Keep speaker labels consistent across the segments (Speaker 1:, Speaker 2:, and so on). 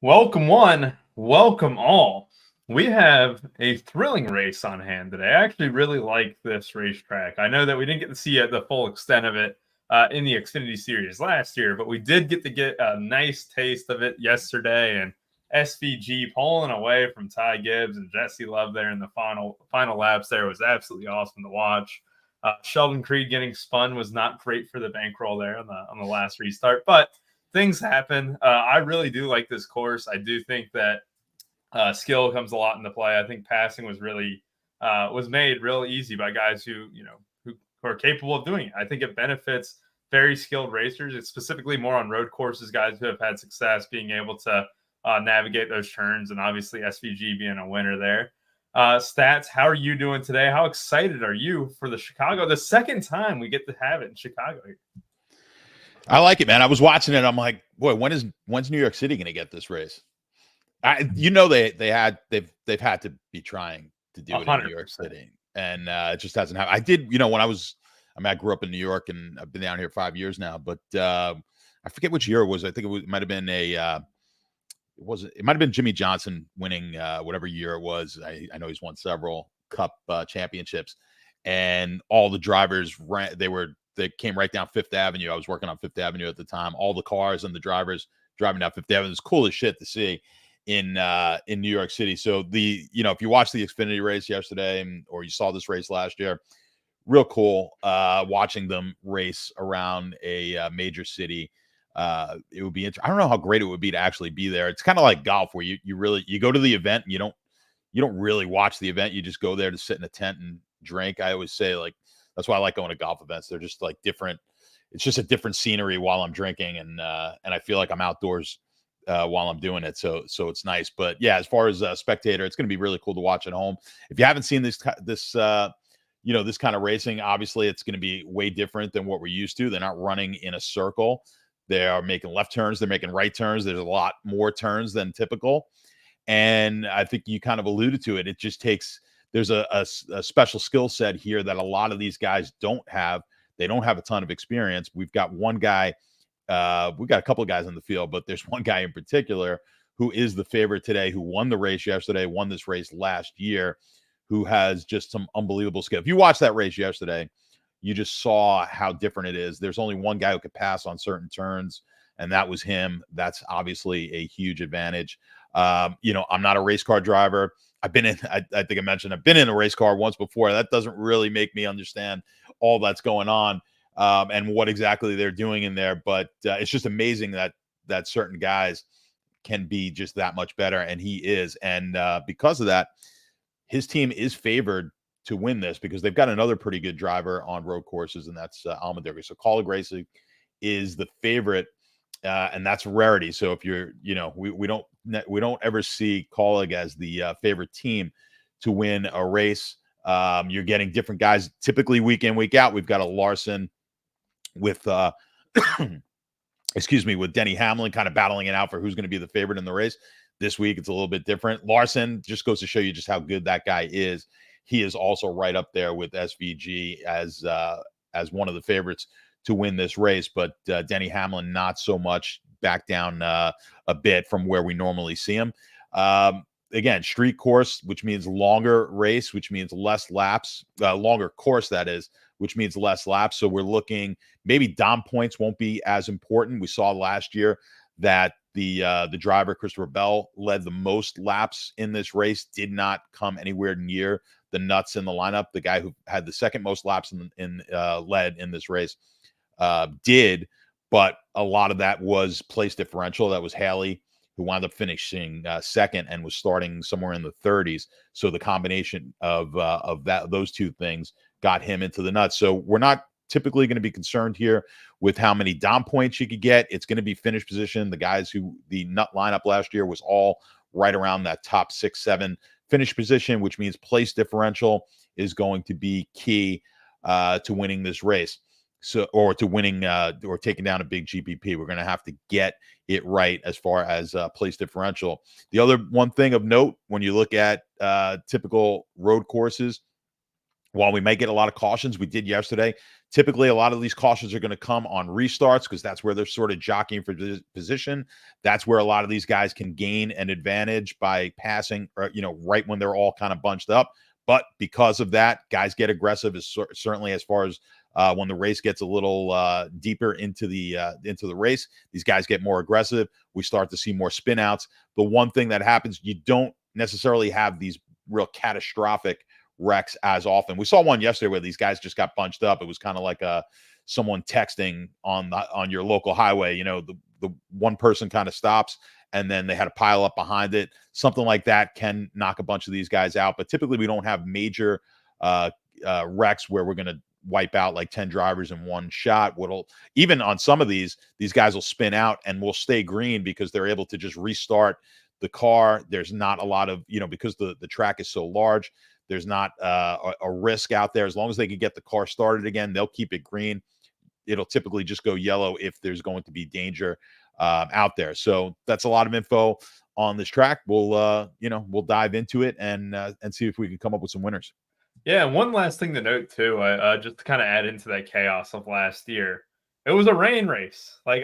Speaker 1: Welcome one, welcome all. We have a thrilling race on hand today. I actually really like this racetrack. I know that we didn't get to see the full extent of it in the Xfinity Series last year, but we did get to get a nice taste of it yesterday. And SVG pulling away from Ty Gibbs and Jesse Love there in the final laps there was absolutely awesome to watch. Sheldon Creed getting spun was not great for the bankroll there on the last restart, but things happen. I really do like this course. I do think that skill comes a lot into play. I think passing was really was made real easy by guys who are capable of doing it. I think it benefits very skilled racers. It's specifically more on road courses, guys who have had success being able to navigate those turns, and obviously SVG being a winner there. Stats, how are you doing today? How excited are you for the Chicago? The second time we get to have it in Chicago here.
Speaker 2: I like it, man. I was watching it. I'm like, boy, when's New York City going to get this race? They've had to be trying to do it 100%. In New York City, and it just hasn't happened. I did, when I grew up in New York, and I've been down here 5 years now. But I forget which year it was. I think it might have been it might have been Jimmy Johnson winning whatever year it was. I know he's won several Cup championships, and all the drivers they came right down Fifth Avenue. I was working on Fifth Avenue at the time. All the cars and the drivers driving down Fifth Avenue. It's cool as shit to see in New York City. So if you watched the Xfinity race yesterday or you saw this race last year, real cool watching them race around a major city. It would be interesting. I don't know how great it would be to actually be there. It's kind of like golf where you go to the event and you don't really watch the event. You just go there to sit in a tent and drink. I always say, like, that's why I like going to golf events. They're just like different. It's just a different scenery while I'm drinking, and I feel like I'm outdoors while I'm doing it. So it's nice. But yeah, as far as a spectator, it's going to be really cool to watch at home. If you haven't seen this kind of racing, obviously it's going to be way different than what we're used to. They're not running in a circle. They are making left turns. They're making right turns. There's a lot more turns than typical. And I think you kind of alluded to it. It just takes. There's a special skill set here that a lot of these guys don't have. They don't have a ton of experience. We've got one guy, we've got a couple of guys in the field, but there's one guy in particular who is the favorite today, who won the race yesterday, won this race last year, who has just some unbelievable skill. If you watched that race yesterday, you just saw how different it is. There's only one guy who could pass on certain turns, and that was him. That's obviously a huge advantage. I'm not a race car driver. I think I mentioned I've been in a race car once before. That doesn't really make me understand all that's going on and what exactly they're doing in there. But it's just amazing that certain guys can be just that much better, and he is. And because of that, his team is favored to win this because they've got another pretty good driver on road courses, and that's Almadery. So Kaulig Racing is the favorite. And that's a rarity. So if you're, we don't ever see Kaulig as the favorite team to win a race. You're getting different guys typically week in, week out. We've got a Larson with, with Denny Hamlin kind of battling it out for who's going to be the favorite in the race. This week, it's a little bit different. Larson just goes to show you just how good that guy is. He is also right up there with SVG as one of the favorites to win this race, but Denny Hamlin not so much, back down a bit from where we normally see him. Again, street course, which means longer race, which means less laps, longer course, that is, which means less laps. So we're looking, maybe Dom points won't be as important. We saw last year that the driver, Christopher Bell, led the most laps in this race, did not come anywhere near the nuts in the lineup. The guy who had the second most laps led in this race did, but a lot of that was place differential. That was Haley, who wound up finishing second and was starting somewhere in the 30s. So the combination of those two things got him into the nuts. So we're not typically going to be concerned here with how many Dom points you could get. It's going to be finish position. The guys who the nut lineup last year was all right around that top 6-7 finish position, which means place differential is going to be key to winning this race. So, or to winning or taking down a big GPP. We're going to have to get it right as far as place differential. The other one thing of note, when you look at typical road courses, while we may get a lot of cautions, we did yesterday. Typically, a lot of these cautions are going to come on restarts because that's where they're sort of jockeying for position. That's where a lot of these guys can gain an advantage by passing, or, right when they're all kind of bunched up. But because of that, guys get aggressive, certainly as far as when the race gets a little deeper into the race. These guys get more aggressive. We start to see more spin outs. The one thing that happens, you don't necessarily have these real catastrophic wrecks as often. We saw one yesterday where these guys just got bunched up. It was kind of like someone texting on your local highway. The one person kind of stops and then they had a pile up behind it. Something like that can knock a bunch of these guys out. But typically we don't have major wrecks where we're going to wipe out like 10 drivers in one shot. Even on some of these guys will spin out and will stay green because they're able to just restart the car. There's not a lot of, because the track is so large, there's not a risk out there. As long as they can get the car started again, they'll keep it green. It'll typically just go yellow if there's going to be danger out there. So that's a lot of info on this track. We'll dive into it and see if we can come up with some winners.
Speaker 1: Yeah, and one last thing to note too, just to kind of add into that chaos of last year, it was a rain race. Like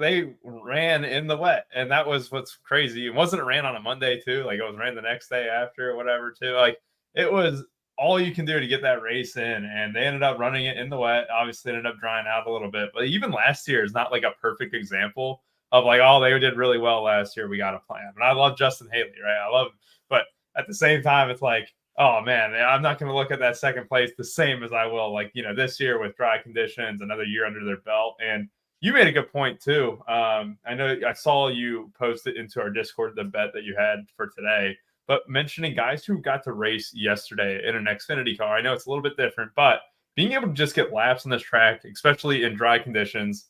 Speaker 1: they ran in the wet, and that was what's crazy. It wasn't ran on a Monday too, like it was ran the next day after or whatever too. Like it was all you can do to get that race in, and they ended up running it in the wet. Obviously, it ended up drying out a little bit, but even last year is not like a perfect example of like, oh, they did really well last year. We got a plan, and I love Justin Haley, right? But at the same time, it's like, oh man, I'm not going to look at that second place the same as I will, like, this year with dry conditions, another year under their belt. And you made a good point too. I know I saw you post it into our Discord, the bet that you had for today, but mentioning guys who got to race yesterday in an Xfinity car. I know it's a little bit different, but being able to just get laps on this track, especially in dry conditions.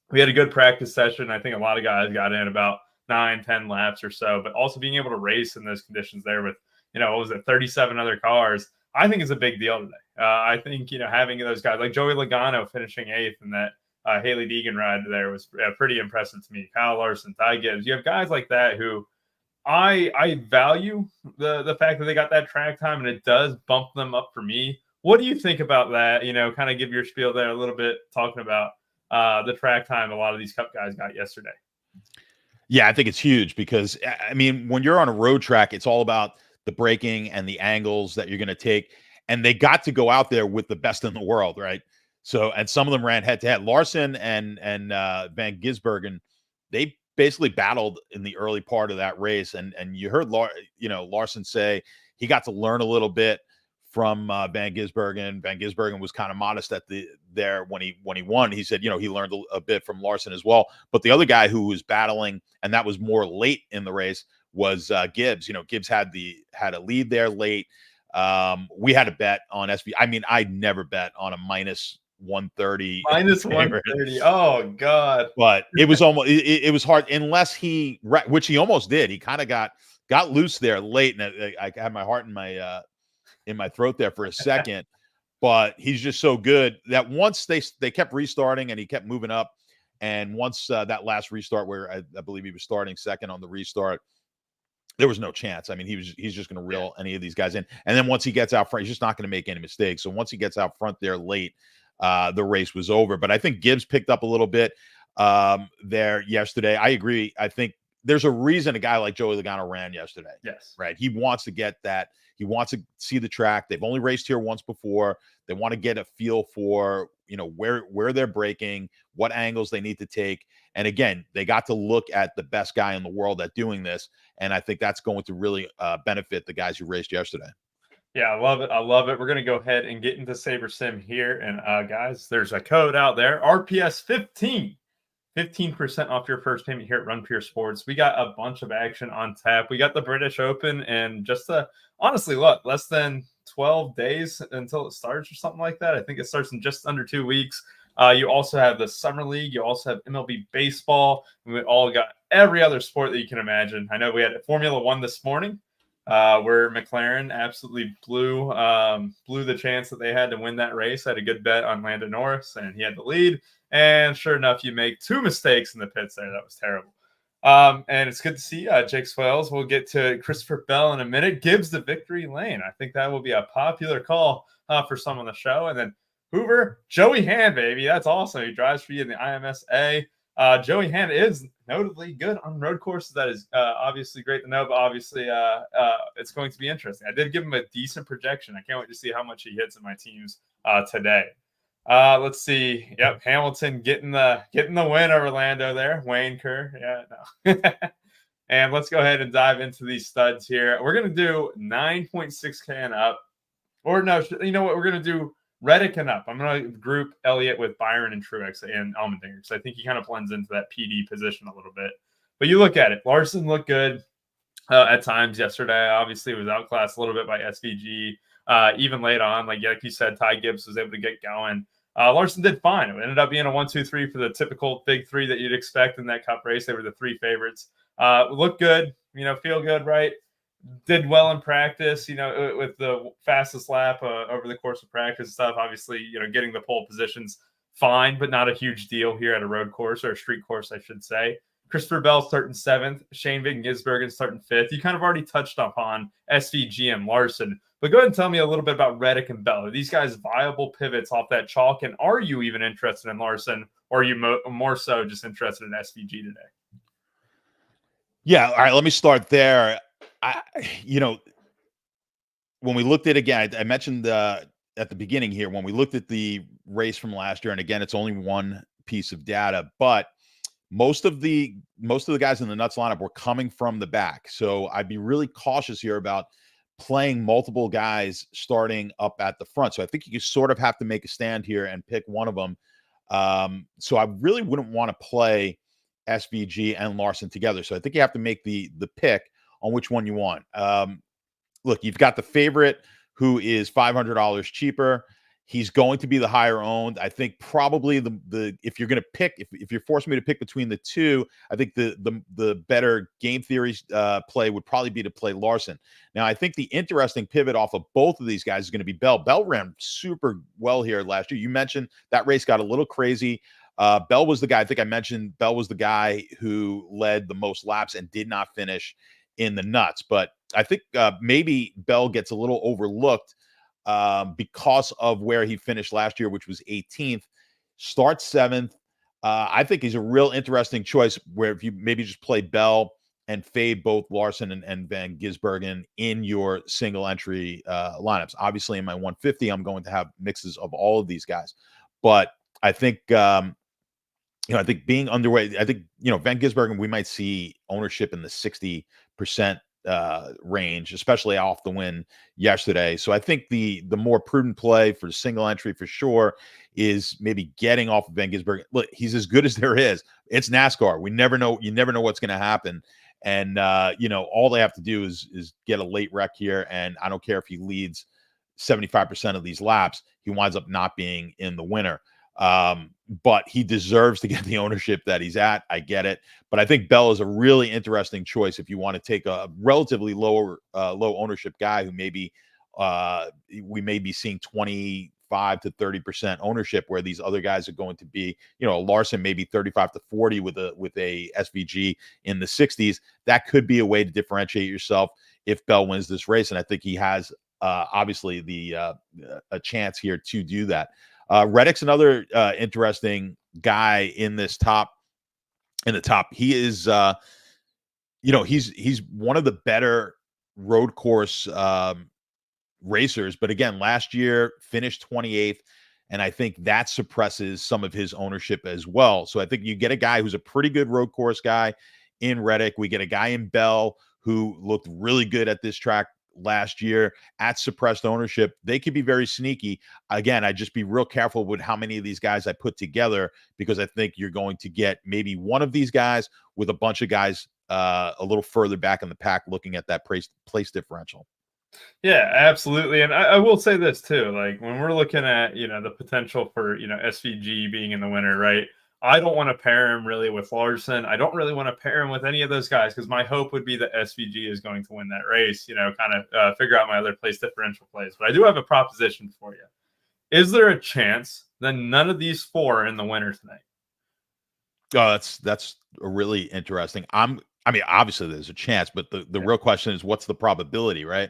Speaker 1: We had a good practice session. I think a lot of guys got in about 9-10 laps or so, but also being able to race in those conditions there with, what was it, 37 other cars, I think is a big deal today. I think, having those guys like Joey Logano finishing 8th in that Haley Deegan ride there was pretty impressive to me. Kyle Larson, Ty Gibbs. You have guys like that who I value the fact that they got that track time, and it does bump them up for me. What do you think about that? Kind of give your spiel there a little bit, talking about the track time a lot of these Cup guys got yesterday.
Speaker 2: Yeah, I think it's huge because, I mean, when you're on a road track, it's all about the braking and the angles that you're going to take. And they got to go out there with the best in the world, right? So, and some of them ran head to head. Larson and Van Gisbergen, they basically battled in the early part of that race. And you heard Larson say he got to learn a little bit from Van Gisbergen. Van Gisbergen was kind of modest there when he won. He said, he learned a bit from Larson as well. But the other guy who was battling, and that was more late in the race, was Gibbs. Gibbs had a lead there late. We had a bet on SB. I mean, I'd never bet on a minus 130.
Speaker 1: Minus 130. Oh God.
Speaker 2: But it was almost it was hard unless which he almost did. He kind of got loose there late, and I had my heart in my throat there for a second. But he's just so good that once they kept restarting and he kept moving up, and once that last restart where I believe he was starting second on the restart, there was no chance. I mean, he's just going to reel any of these guys in. And then once he gets out front, he's just not going to make any mistakes. So once he gets out front there late, the race was over. But I think Gibbs picked up a little bit there yesterday. I agree. I think there's a reason a guy like Joey Logano ran yesterday.
Speaker 1: Yes.
Speaker 2: Right. He wants to get that. He wants to see the track. They've only raced here once before. They want to get a feel for, where they're braking, what angles they need to take. And again, they got to look at the best guy in the world at doing this. And I think that's going to really benefit the guys who raced yesterday.
Speaker 1: Yeah, I love it. I love it. We're going to go ahead and get into SaberSim here. And guys, there's a code out there, RPS 15. 15% off your first payment here at Run Pure Sports. We got a bunch of action on tap. We got the British Open, and just honestly, look, less than 12 days until it starts or something like that. I think it starts in just under 2 weeks. You also have the Summer League. You also have MLB baseball. And we all got every other sport that you can imagine. I know we had Formula One this morning, where McLaren absolutely blew the chance that they had to win that race. I had a good bet on Lando Norris, and he had the lead. And sure enough, you make 2 mistakes in the pits there. That was terrible. And it's good to see Jake Swales. We'll get to Christopher Bell in a minute. Gibbs the victory lane. I think that will be a popular call for some on the show. And then Hoover, Joey Hand, baby. That's awesome. He drives for you in the IMSA. Joey Hand is notably good on road courses. That is obviously great to know, but obviously it's going to be interesting. I did give him a decent projection. I can't wait to see how much he hits in my teams today. Let's see. Yep, Hamilton getting the win over Lando there. Wayne Kerr. Yeah, no. And let's go ahead and dive into these studs here. We're going to do 9.6K and up. Or no, you know what? We're going to do Reddick and up. I'm going to group Elliott with Byron and Truex and Allmendinger because I think he kind of blends into that PD position a little bit. But you look at it. Larson looked good at times yesterday. Obviously, it was outclassed a little bit by SVG. Even late on, like you said, Ty Gibbs was able to get going. Larson did fine. It ended up being a 1-2-3 for the typical big three that you'd expect in that Cup race. They were the three favorites. Looked good, feel good, right? Did well in practice, with the fastest lap over the course of practice and stuff. Obviously, getting the pole positions fine, but not a huge deal here at a road course or a street course, I should say. Christopher Bell starting 7th, Shane Van Gisbergen starting 5th. You kind of already touched upon SVG and Larson, but go ahead and tell me a little bit about Reddick and Bell. Are these guys viable pivots off that chalk? And are you even interested in Larson, or are you more so just interested in SVG today?
Speaker 2: Yeah. All right. Let me start there. When we looked at, again, I mentioned at the beginning here, when we looked at the race from last year, and again, it's only one piece of data, but most of the guys in the nuts lineup were coming from the back. So I'd be really cautious here about playing multiple guys starting up at the front. So I think you sort of have to make a stand here and pick one of them. So I really wouldn't want to play SVG and Larson together. So I think you have to make the pick on which one you want. Look, you've got the favorite who is $500 cheaper. He's going to be the higher owned. I think probably the if you're going to pick, if you're forcing me to pick between the two, I think the better game theory play would probably be to play Larson. Now, I think the interesting pivot off of both of these guys is going to be Bell. Bell ran super well here last year. You mentioned that race got a little crazy. Bell was the guy, I think I mentioned Bell was the guy who led the most laps and did not finish in the nuts. But I think maybe Bell gets a little overlooked because of where he finished last year, which was 18th, starts 7th. I think he's a real interesting choice where if you maybe just play Bell and fade both Larson and Van Gisbergen in your single entry lineups. Obviously, in my 150, I'm going to have mixes of all of these guys. But I think, I think being underway, I think, Van Gisbergen, we might see ownership in the 60% range, especially off the win yesterday. So I think the more prudent play for single entry for sure is maybe getting off of Van Gisbergen. Look, he's as good as there is. It's NASCAR. We never know. You never know what's going to happen. And, all they have to do is get a late wreck here. And I don't care if he leads 75% of these laps, he winds up not being in the winner. But he deserves to get the ownership that he's at. I get it. But I think Bell is a really interesting choice if you want to take a relatively low ownership guy who maybe we may be seeing 25 to 30% ownership, where these other guys are going to be, Larson maybe 35 to 40 with a SVG in the 60s. That could be a way to differentiate yourself if Bell wins this race. And I think he has obviously a chance here to do that. Reddick's another interesting guy in the top. He is, he's one of the better road course racers. But again, last year finished 28th, and I think that suppresses some of his ownership as well. So I think you get a guy who's a pretty good road course guy in Reddick. We get a guy in Bell who looked really good at this track last year at suppressed ownership. They could be very sneaky. Again, I'd just be real careful with how many of these guys I put together, because I think you're going to get maybe one of these guys with a bunch of guys a little further back in the pack looking at that place differential.
Speaker 1: Yeah, absolutely. And I will say this too, like when we're looking at, the potential for, SVG being in the winner, right? I don't want to pair him really with Larson. I don't really want to pair him with any of those guys, because my hope would be that SVG is going to win that race, kind of figure out my other place differential plays. But I do have a proposition for you. Is there a chance that none of these four are in the winner tonight?
Speaker 2: Oh, that's a really interesting. Obviously there's a chance, but the real question is, what's the probability, right?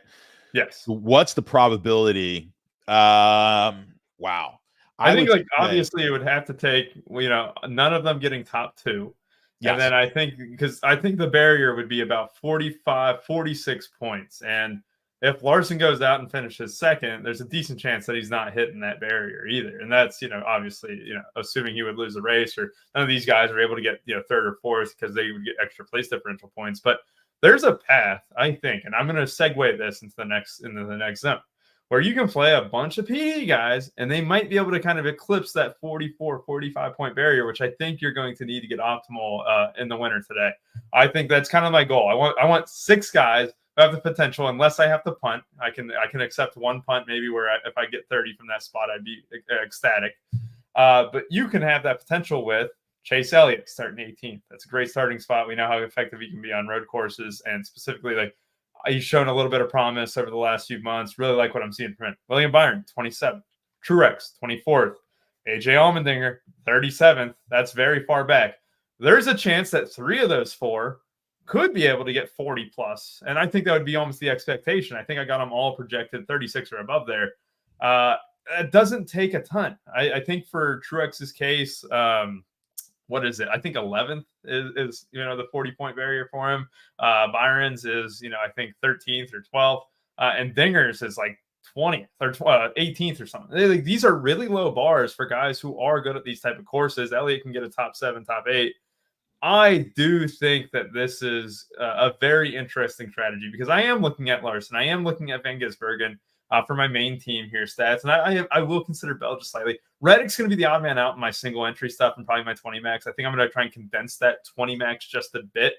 Speaker 1: Yes.
Speaker 2: What's the probability Wow.
Speaker 1: I think,
Speaker 2: would
Speaker 1: like,
Speaker 2: say,
Speaker 1: obviously it would have to take, none of them getting top 2. And
Speaker 2: yes.
Speaker 1: then I think, because I think the barrier would be about 45, 46 points. And if Larson goes out and finishes second, there's a decent chance that he's not hitting that barrier either. And that's, obviously, assuming he would lose the race, or none of these guys are able to get, third or fourth because they would get extra place differential points. But there's a path, I think, and I'm going to segue this into the next zone, where you can play a bunch of PD guys and they might be able to kind of eclipse that 44, 45 point barrier, which I think you're going to need to get optimal in the winter today. I think that's kind of my goal. I want 6 guys who have the potential, unless I have to punt. I can accept one punt, maybe, where if I get 30 from that spot, I'd be ecstatic. But you can have that potential with Chase Elliott starting 18th. That's a great starting spot. We know how effective he can be on road courses, and specifically, like, he's shown a little bit of promise over the last few months. Really like what I'm seeing from him. William Byron, 27th. Truex, 24th. AJ Allmendinger, 37th. That's very far back. There's a chance that 3 of those 4 could be able to get 40 plus. And I think that would be almost the expectation. I think I got them all projected 36 or above there. It doesn't take a ton. I think for Truex's case, what is it? I think 11th is the 40-point barrier for him. Byron's is, I think 13th or 12th. And Dinger's is like 20th or 18th or something. These are really low bars for guys who are good at these type of courses. Elliott can get a top 7, top 8. I do think that this is a very interesting strategy, because I am looking at Larson. I am looking at Van Gisbergen for my main team here stats. And I will consider Bell just slightly. Reddick's going to be the odd man out in my single entry stuff and probably my 20 max. I think I'm going to try and condense that 20 max just a bit.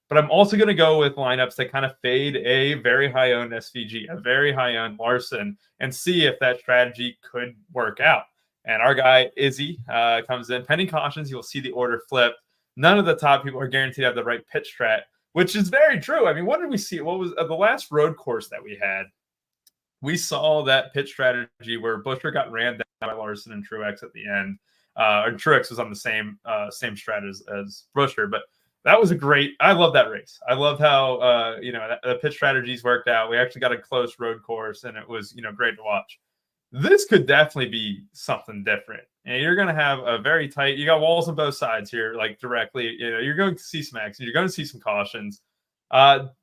Speaker 1: But I'm also going to go with lineups that kind of fade a very high-owned SVG, a very high-owned Larson, and see if that strategy could work out. And our guy, Izzy, comes in. Pending cautions, you'll see the order flip. None of the top people are guaranteed to have the right pitch strat, which is very true. I mean, what did we see? What was the last road course that we had? We saw that pitch strategy where Buescher got ran down by Larson and Truex at the end. And Truex was on the same strat as Buescher, but that was I love that race. I loved how the pitch strategies worked out. We actually got a close road course, and it was great to watch. This could definitely be something different. And you're going to have a very tight. You got walls on both sides here, like directly. You're going to see some actions. You're going to see some cautions.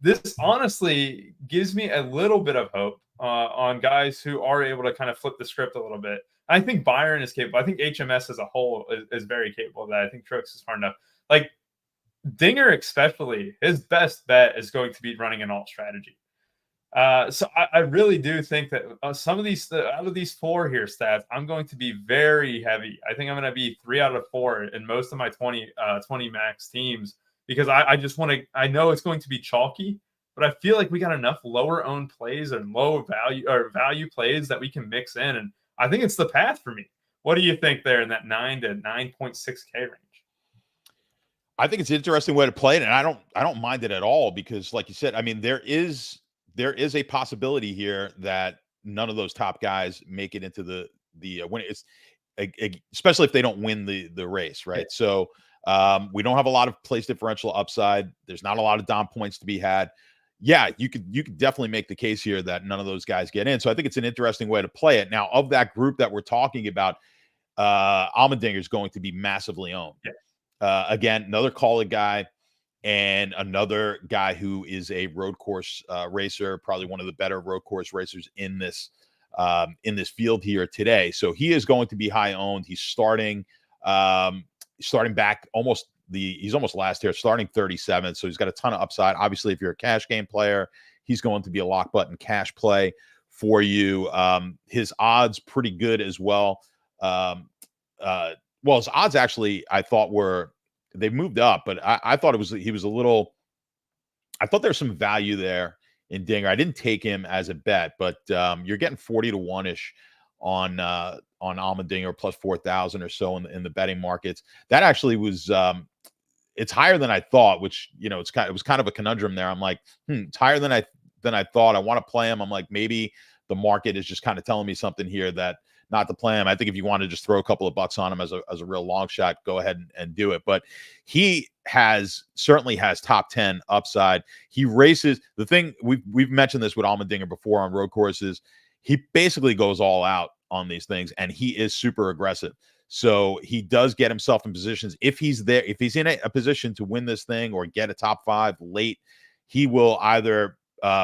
Speaker 1: This honestly gives me a little bit of hope on guys who are able to kind of flip the script a little bit. I think Byron is capable. I think HMS as a whole is very capable of that. I think Truex is smart enough. Like Dinger, especially, his best bet is going to be running an alt strategy. So I really do think that some of these out of these 4 here stats, I'm going to be very heavy. I think I'm going to be 3 out of 4 in most of my 20 max teams, because I just want to. I know it's going to be chalky, but I feel like we got enough lower owned plays and low value plays that we can mix in, and I think it's the path for me. What do you think there in that 9 to 9.6K range?
Speaker 2: I think it's an interesting way to play it, and I don't mind it at all, because, like you said, I mean, there is a possibility here that none of those top guys make it into the win. It's especially if they don't win the race, right? So we don't have a lot of place differential upside. There's not a lot of Dom points to be had. Yeah, you could definitely make the case here that none of those guys get in. So I think it's an interesting way to play it. Now, of that group that we're talking about, Allmendinger is going to be massively owned. Yeah. Again, another call-it guy, and another guy who is a road course racer, probably one of the better road course racers in this field here today. So he is going to be high owned. He's starting back he's almost last here, starting 37th. So he's got a ton of upside. Obviously, if you're a cash game player, he's going to be a lock button cash play for you. His odds pretty good as well. His odds actually, I thought they've moved up, but I thought I thought there's some value there in Dinger. I didn't take him as a bet, but you're getting 40 to 1-ish on Allmendinger, plus 4,000 or so in the betting markets. That actually was it's higher than I thought, which it was kind of a conundrum there. I'm like, it's higher than I thought. I want to play him. I'm like, maybe the market is just kind of telling me something here that not to play him. I think if you want to just throw a couple of bucks on him as a real long shot, go ahead and do it. But he certainly has top 10 upside. He races. The thing we've mentioned this with Allmendinger before on road courses. he basically goes all out on these things, and he is super aggressive. So he does get himself in positions. If he's there, if he's in a position to win this thing or get a top 5 late, he will either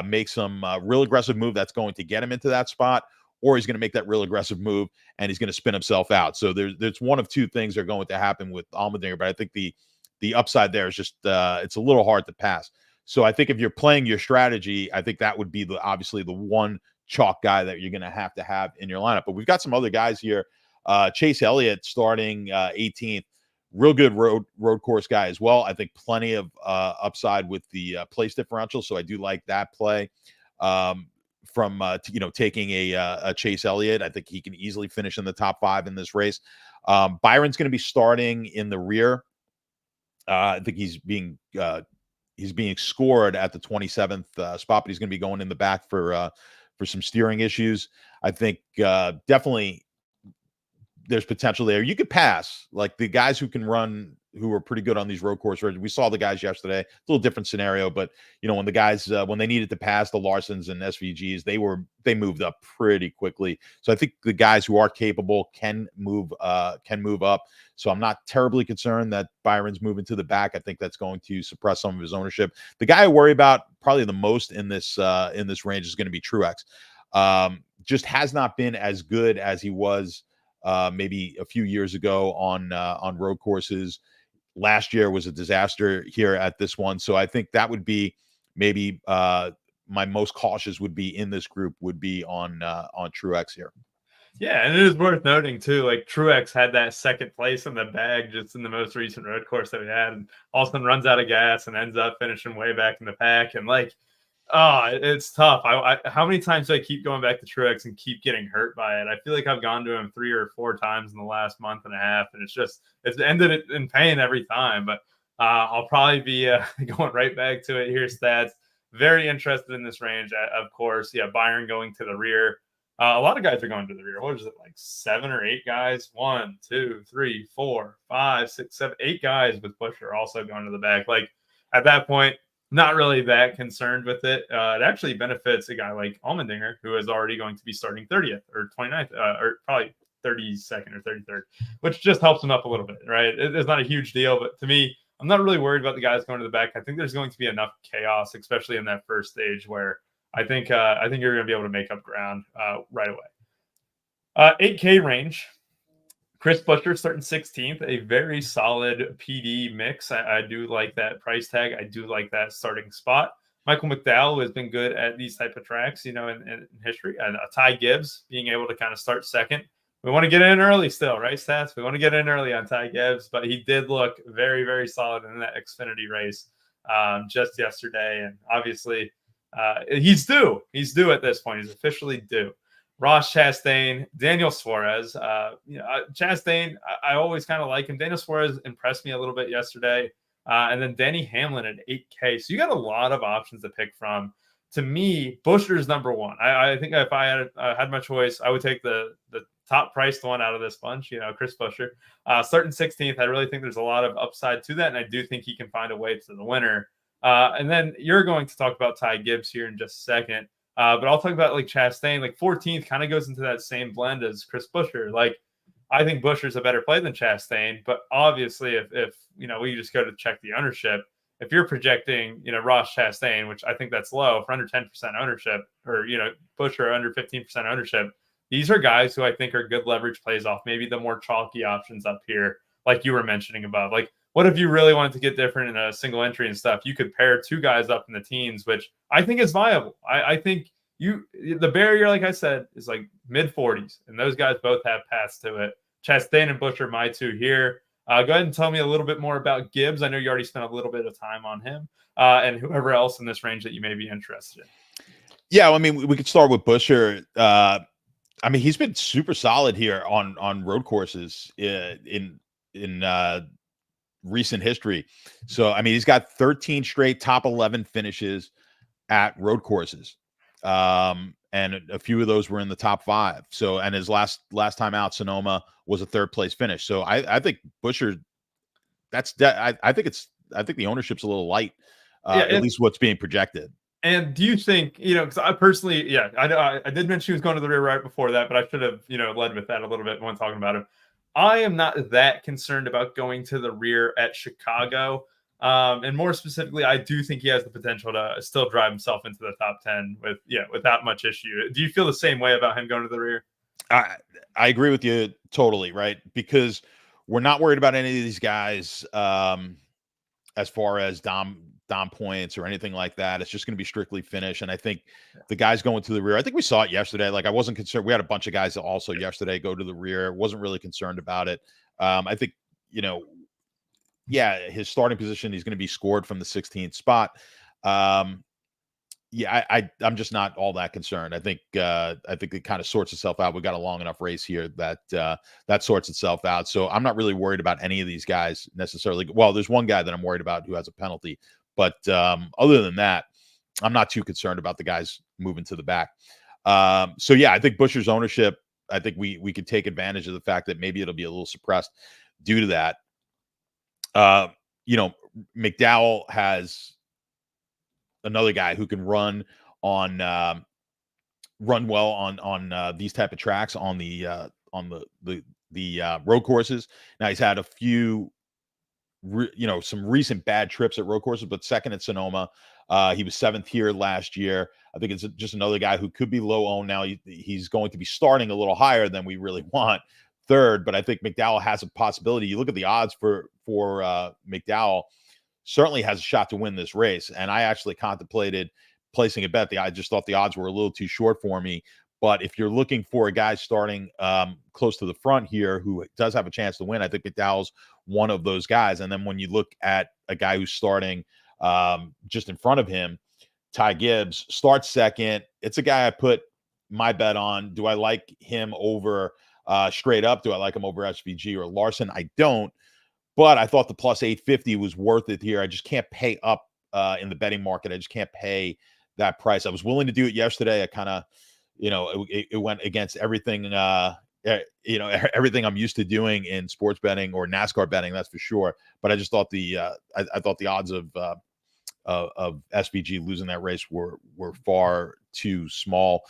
Speaker 2: make some real aggressive move that's going to get him into that spot, or he's going to make that real aggressive move and he's going to spin himself out. So there's one of two things are going to happen with Allmendinger, but I think the upside there is just it's a little hard to pass. So I think if you're playing your strategy, I think that would be obviously the one chalk guy that you're going to have in your lineup. But we've got some other guys here. Chase Elliott starting 18th, real good road course guy as well. I think plenty of upside with the place differential. So I do like that play. From taking a Chase Elliott, I think he can easily finish in the top 5 in this race. Byron's going to be starting in the rear. I think he's being scored at the 27th spot, but he's going to be going in the back for some steering issues. I think definitely there's potential there. You could pass like the guys who can run, who are pretty good on these road courses. We saw the guys yesterday, a little different scenario, but when the guys, when they needed to pass the Larsons and SVGs, they moved up pretty quickly. So I think the guys who are capable can move up. So I'm not terribly concerned that Byron's moving to the back. I think that's going to suppress some of his ownership. The guy I worry about probably the most in this range is going to be Truex. Just has not been as good as he was maybe a few years ago on road courses. Last year was a disaster here at this one. So I think that would be maybe my most cautious would be in this group would be on Truex here.
Speaker 1: Yeah, and it is worth noting too, like Truex had that second place in the bag just in the most recent road course that we had, and all of a sudden runs out of gas and ends up finishing way back in the pack. And like, it's tough. How many times do I keep going back to Truex and keep getting hurt by it? I feel like I've gone to him 3 or 4 times in the last month and a half, and it's ended in pain every time. But I'll probably be going right back to it. Here's stats. Very interested in this range, of course. Yeah, Byron going to the rear. A lot of guys are going to the rear. What is it, like 7 or 8 guys? 1, 2, 3, 4, 5, 6, 7, 8 guys with Buescher also going to the back. Like at that point, not really that concerned with it. It actually benefits a guy like Allmendinger, who is already going to be starting 30th or 29th, or probably 32nd or 33rd, which just helps him up a little bit, right? It's not a huge deal, but to me, I'm not really worried about the guys going to the back. I think there's going to be enough chaos, especially in that first stage, where I think you're going to be able to make up ground right away. 8K range. Chris Buescher starting 16th, a very solid PD mix. I do like that price tag. I do like that starting spot. Michael McDowell has been good at these type of tracks, in history. And Ty Gibbs being able to kind of start second. We want to get in early still, right, Stats? We want to get in early on Ty Gibbs, but he did look very, very solid in that Xfinity race just yesterday. And obviously, he's due. He's due at this point. He's officially due. Ross Chastain, Daniel Suarez. Chastain, I always kind of like him. Daniel Suarez impressed me a little bit yesterday. And then Denny Hamlin at 8K. So you got a lot of options to pick from. To me, Buescher's number one. I think if I had my choice, I would take the top priced one out of this bunch, Chris Buescher. Starting 16th, I really think there's a lot of upside to that. And I do think he can find a way to the winner. And then you're going to talk about Ty Gibbs here in just a second. But I'll talk about like Chastain, like 14th kind of goes into that same blend as Chris Buescher. Like I think Buescher's a better play than Chastain, but obviously if we just go to check the ownership, if you're projecting, Ross Chastain, which I think that's low for under 10% ownership, or, Buescher under 15% ownership, these are guys who I think are good leverage plays off maybe the more chalky options up here, like you were mentioning above. Like, what if you really wanted to get different in a single entry and stuff? You could pair 2 guys up in the teens, which I think is viable. I think the barrier, like I said, is like mid 40s, and those guys both have paths to it. Chastain and Buescher, my 2 here. Go ahead and tell me a little bit more about Gibbs. I know you already spent a little bit of time on him, and whoever else in this range that you may be interested in.
Speaker 2: Yeah, well, I mean, we could start with Buescher. He's been super solid here on road courses in recent history. So, he's got 13 straight top 11 finishes at road courses. And a few of those were in the top 5. So, and his last time out, Sonoma, was a 3rd place finish. So I think Buescher, I think the ownership's a little light, at least what's being projected.
Speaker 1: And do you think, because I personally, I did mention he was going to the rear right before that, but I should have, led with that a little bit when talking about him. I am not that concerned about going to the rear at Chicago. And more specifically, I do think he has the potential to still drive himself into the top 10 without much issue. Do you feel the same way about him going to the rear?
Speaker 2: I agree with you totally, right? Because we're not worried about any of these guys as far as Dom points or anything like that. It's just going to be strictly finish. And I think the guys going to the rear, I think we saw it yesterday. Like, I wasn't concerned. We had a bunch of guys that also yesterday go to the rear. Wasn't really concerned about it. I think, his starting position, he's going to be scored from the 16th spot. I'm just not all that concerned. I think it kind of sorts itself out. We've got a long enough race here that sorts itself out. So I'm not really worried about any of these guys necessarily. Well, there's one guy that I'm worried about who has a penalty, but other than that, I'm not too concerned about the guys moving to the back. I think Buescher's ownership, I think we could take advantage of the fact that maybe it'll be a little suppressed due to that. McDowell has another guy who can run well on these type of tracks on the road courses. Now, he's had a few some recent bad trips at road courses, but second at Sonoma. He was 7th here last year. I think it's just another guy who could be low owned. Now he's going to be starting a little higher than we really want, 3rd, but I think McDowell has a possibility. You look at the odds for McDowell, certainly has a shot to win this race. And I actually contemplated placing a bet. I just thought the odds were a little too short for me. But if you're looking for a guy starting close to the front here who does have a chance to win, I think McDowell's one of those guys. And then when you look at a guy who's starting just in front of him, Ty Gibbs starts second. It's a guy I put my bet on. Do I like him over straight up? Do I like him over SVG or Larson? I don't. But I thought the plus 850 was worth it here. I just can't pay up in the betting market. I just can't pay that price. I was willing to do it yesterday. I kind of, it went against everything, everything I'm used to doing in sports betting or NASCAR betting, that's for sure. But I just thought I thought the odds of SVG losing that race were far too small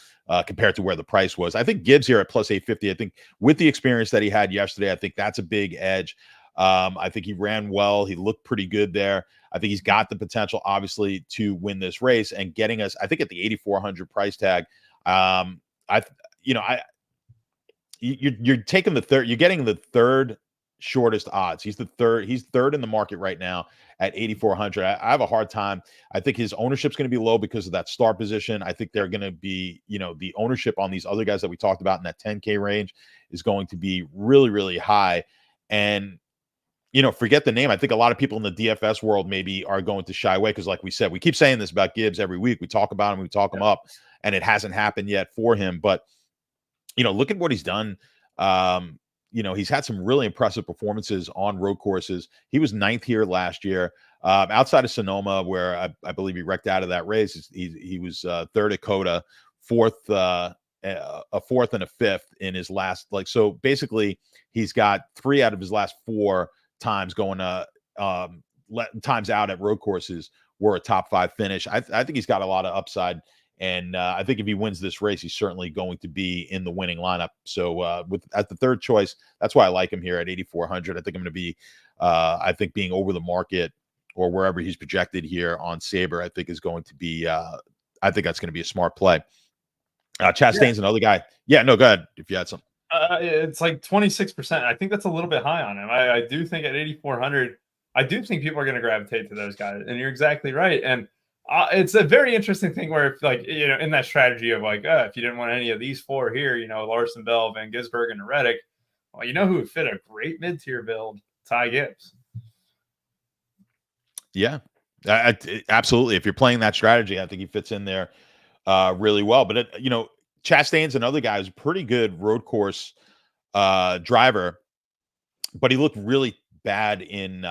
Speaker 2: compared to where the price was. I think Gibbs here at plus 850. I think with the experience that he had yesterday, I think that's a big edge. I think he ran well. He looked pretty good there. I think he's got the potential, obviously, to win this race and getting us, I think, at the 8,400 price tag. You're taking the third. You're getting the third shortest odds. He's third in the market right now at 8,400. I have a hard time. I think his ownership's going to be low because of that start position. I think they're going to be, the ownership on these other guys that we talked about in that 10K range is going to be really, really high. And forget the name. I think a lot of people in the DFS world maybe are going to shy away because, like we said, we keep saying this about Gibbs every week. We talk about him, we talk him up, and it hasn't happened yet for him. But, look at what he's done. He's had some really impressive performances on road courses. He was 9th here last year. Outside of Sonoma, where I believe he wrecked out of that race, he was 3rd at Coda, 4th, a 4th and a 5th in his last. So basically, he's got 3 out of his last 4 times going times out at road courses were a top 5 finish. I think he's got a lot of upside, and I think if he wins this race, he's certainly going to be in the winning lineup. So at the third choice, that's why I like him here at 8,400. I think I'm going to be, being over the market or wherever he's projected here on Saber, I think is going to be, I think that's going to be a smart play. Chastain's another guy. Yeah, no, go ahead if you had some.
Speaker 1: It's like 26%. I think that's a little bit high on him. I do think at 8,400, I do think people are going to gravitate to those guys. And you're exactly right. And it's a very interesting thing where, if, in that strategy of if you didn't want any of these 4 here, Larson, Bell, Van Gisbergen, and Reddick, well, who would fit a great mid-tier build? Ty Gibbs.
Speaker 2: Yeah, absolutely. If you're playing that strategy, I think he fits in there really well. But Chastain's another guy who's a pretty good road course driver, but he looked really bad in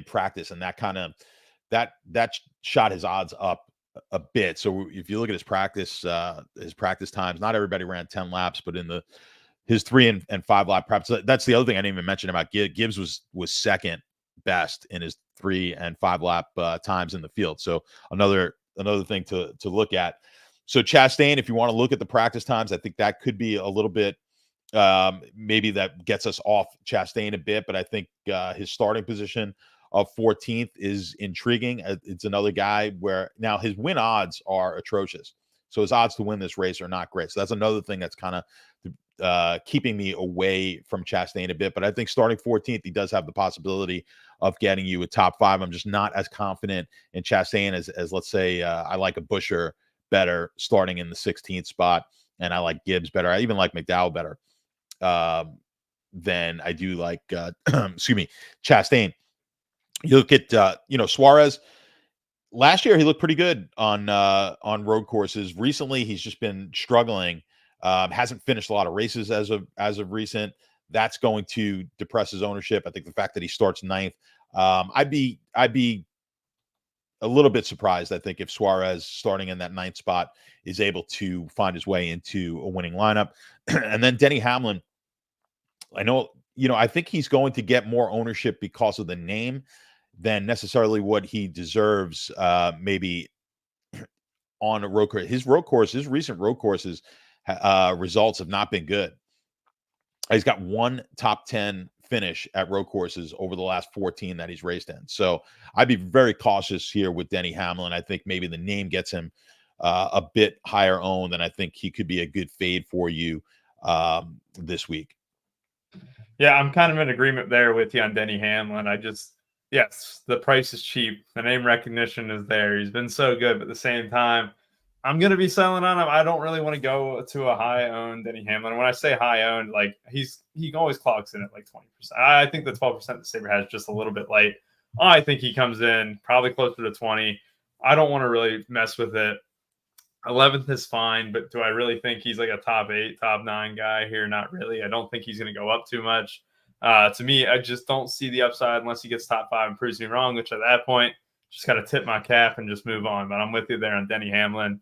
Speaker 2: practice, and that kind of that shot his odds up a bit. So if you look at his practice times, not everybody ran 10 laps, but in his 3 and 5 lap practice, that's the other thing I didn't even mention about Gibbs. Gibbs was second best in his 3 and 5 lap times in the field. So another another thing to look at. So Chastain, if you want to look at the practice times, I think that could be a little bit, maybe that gets us off Chastain a bit, but I think his starting position of 14th is intriguing. It's another guy where now his win odds are atrocious. So his odds to win this race are not great. So that's another thing that's kind of keeping me away from Chastain a bit. But I think starting 14th, he does have the possibility of getting you a top 5. I'm just not as confident in Chastain as let's say, I like a Buescher better starting in the 16th spot. And I like Gibbs better. I even like McDowell better than I do like, excuse me, Chastain. You look at, Suarez. Last year, he looked pretty good on road courses. Recently, he's just been struggling. Hasn't finished a lot of races as of recent. That's going to depress his ownership. I think the fact that he starts 9th, I'd be a little bit surprised, I think, if Suarez starting in that 9th spot is able to find his way into a winning lineup. And then Denny Hamlin, I think he's going to get more ownership because of the name than necessarily what he deserves, maybe on a road course. His recent road courses results have not been good. He's got one top 10 finish at road courses over the last 14 that he's raced in. So I'd be very cautious here with Denny Hamlin. I think maybe the name gets him a bit higher owned, and I think he could be a good fade for you this week.
Speaker 1: Yeah, I'm kind of in agreement there with you on Denny Hamlin. Yes, the price is cheap. The name recognition is there. He's been so good, but at the same time, I'm going to be selling on him. I don't really want to go to a high-owned Denny Hamlin. When I say high-owned, like he always clocks in at like 20%. I think the 12% that Saber has is just a little bit light. I think he comes in probably closer to 20. I don't want to really mess with it. 11th is fine, but do I really think he's like a top 8, top 9 guy here? Not really. I don't think he's going to go up too much. To me, I just don't see the upside unless he gets top 5 and proves me wrong, which at that point, just got to tip my cap and just move on. But I'm with you there on Denny Hamlin.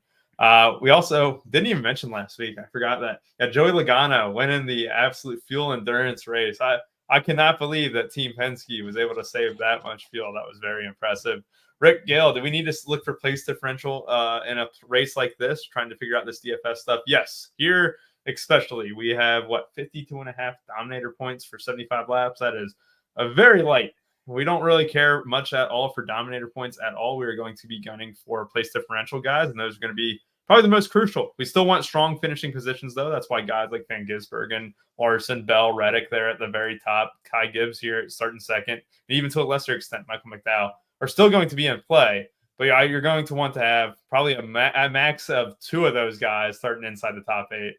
Speaker 1: We also didn't even mention last week. I forgot that. Yeah, Joey Logano went in the absolute fuel endurance race. I cannot believe that Team Penske was able to save that much fuel. That was very impressive. Rick Gale, do we need to look for place differential in a race like this, trying to figure out this DFS stuff? Yes. Here, especially, we have 52.5 dominator points for 75 laps. That is a very light. We don't really care much at all for dominator points at all. We are going to be gunning for place differential guys, and those are going to be probably the most crucial. We still want strong finishing positions, though. That's why guys like Van Gisbergen, Larson, Bell, Reddick there at the very top, Kai Gibbs here starting second, and even to a lesser extent, Michael McDowell, are still going to be in play. But you're going to want to have probably a max of 2 of those guys starting inside the top 8,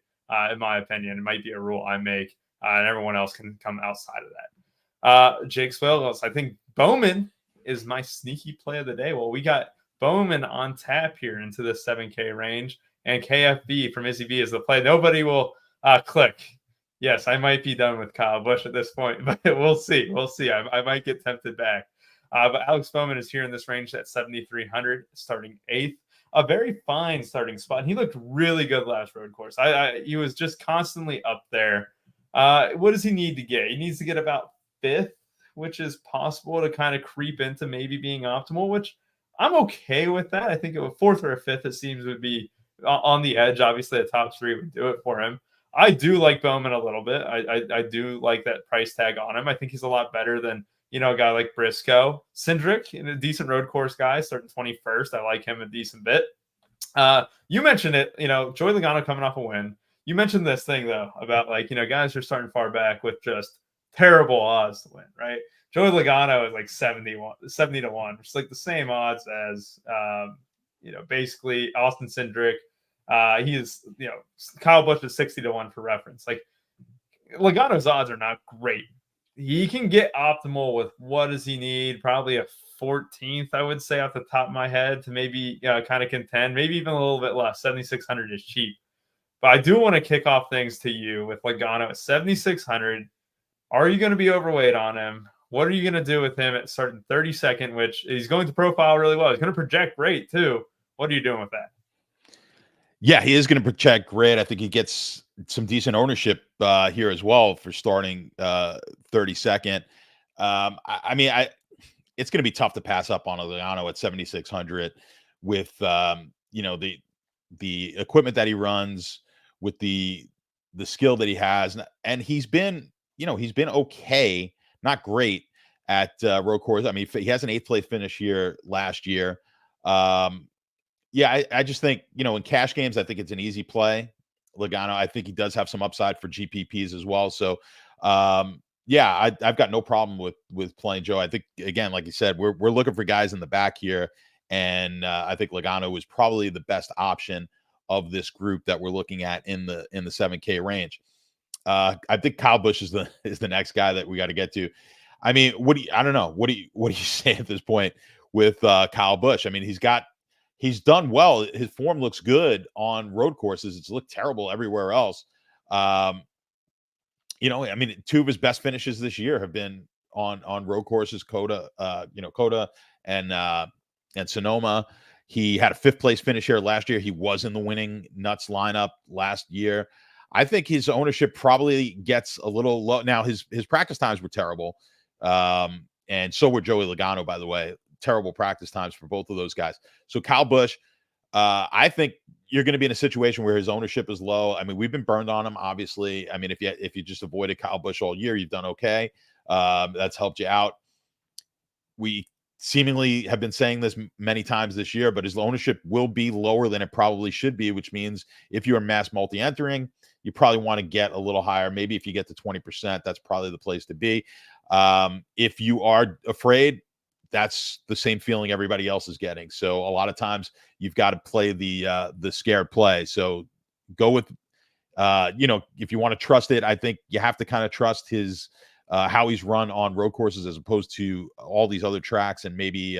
Speaker 1: in my opinion. It might be a rule I make, and everyone else can come outside of that. Jake Swales, I think Bowman is my sneaky play of the day. Well, we got Bowman on tap here into the 7K range, and KFB from Izzy B is the play. Nobody will click. Yes, I might be done with Kyle Busch at this point, but we'll see. We'll see. I might get tempted back. But Alex Bowman is here in this range at 7,300, starting 8th. A very fine starting spot. He looked really good last road course. He was just constantly up there. What does he need to get? He needs to get about 5th, which is possible to kind of creep into maybe being optimal, which I'm okay with that. I think a 4th or a 5th, it seems, would be on the edge. Obviously, a top 3 would do it for him. I do like Bowman a little bit. I do like that price tag on him. I think he's a lot better than, a guy like Briscoe. Cindric, a decent road course guy, starting 21st. I like him a decent bit. You mentioned it, Joey Logano coming off a win. You mentioned this thing, though, about guys are starting far back with just terrible odds to win, right? Joey Logano is like 70 to 1, which is like the same odds as, basically Austin Cindric. He is, Kyle Busch is 60 to 1 for reference. Like, Logano's odds are not great. He can get optimal with what does he need? Probably a 14th, I would say, off the top of my head to maybe kind of contend, maybe even a little bit less. 7,600 is cheap. But I do want to kick off things to you with Logano at 7,600. Are you going to be overweight on him? What are you going to do with him at starting 32nd, which he's going to profile really well? He's going to project great, too. What are you doing with that?
Speaker 2: Yeah, he is going to project great. I think he gets some decent ownership here as well for starting 32nd. It's going to be tough to pass up on Logano at 7,600 with the equipment that he runs, with the skill that he has, and he's been okay, not great at road course. I mean, he has an 8th place finish here last year. I just think, in cash games, I think it's an easy play. Logano, I think he does have some upside for GPPs as well. So, I've got no problem with playing Joe. I think, again, like you said, we're looking for guys in the back here, and I think Logano is probably the best option of this group that we're looking at in the 7K range. I think Kyle Busch is the next guy that we got to get to. I mean, I don't know. What do you say at this point with Kyle Busch? I mean, he's done well. His form looks good on road courses. It's looked terrible everywhere else. I mean, 2 of his best finishes this year have been on road courses, Coda and Sonoma. He had a 5th place finish here last year. He was in the winning nuts lineup last year. I think his ownership probably gets a little low. Now, his practice times were terrible. And so were Joey Logano, by the way. Terrible practice times for both of those guys. So Kyle Busch, I think you're going to be in a situation where his ownership is low. I mean, we've been burned on him, obviously. I mean, if you just avoided Kyle Busch all year, you've done okay. That's helped you out. We seemingly have been saying this many times this year, but his ownership will be lower than it probably should be, which means if you're mass multi-entering, you probably want to get a little higher. Maybe if you get to 20%, that's probably the place to be. If you are afraid, that's the same feeling everybody else is getting. So a lot of times you've got to play the scared play. So go with, if you want to trust it, I think you have to kind of trust his, how he's run on road courses as opposed to all these other tracks, and maybe,